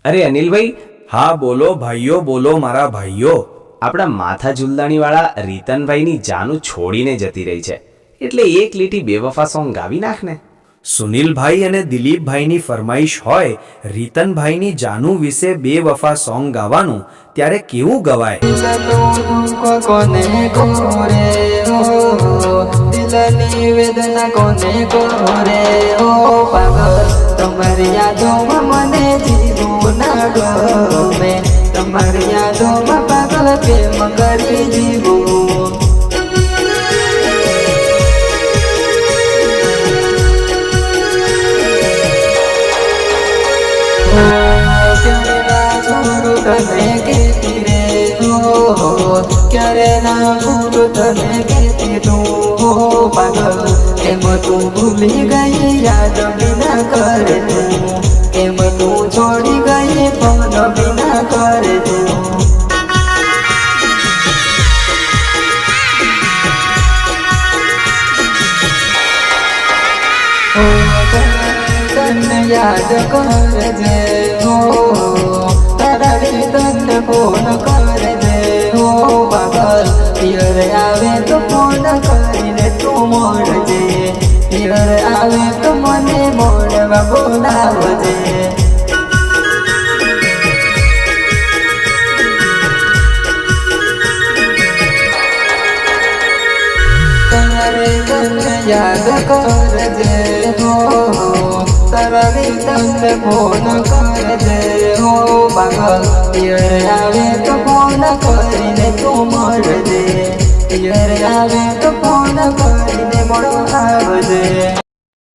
અરે અનિલભાઈ, હા બોલો ભાઈઓ, બોલો મારા ભાઈઓ. આપણા માથા ઝુલદાણીવાળા રીતનભાઈની જાનું છોડીને જતી રહી છે, એટલે એક લીટી બેવફા સોંગ ગાવી નાખ ને. સુનિલભાઈ અને દિલીપભાઈની ફરમાઈશ હોય રીતનભાઈની જાનુ વિશે બેવફા સોંગ ગાવાનું, ત્યારે કેવું ગવાય? કોને કોરે હો, દિલની વેદના કોને કોરે હો પાગલ, તમારી યાદોમાં મને જીવું ના ગમે, તમારી યાદોમાં પાગલ કેમ કરી જીવું. તને કહેતી રે હો, ક્યારે ના ભૂલું તને કહેતી તું હો પાગલ, કેમ તું ભૂલી ગઈ યાદ વિના કરે તું, કેમ તું છોડી ગઈ ફોન વિના કરે તું. તને યાદ કરજે હો, તને ફોન કરજે હો પાગલ, પિયર આવે તો ફોન કરીને તું મળજે, પિયર આવે તો મને મળવા બોલાવજે. તને યાદ કરજે હો, તારી તને ફોન કરજે હો પાગલ, પિયર આવે તો ફોન કરીને તું મળજે, પિયર આવે તો ફોન કરીને મળવા આવજે.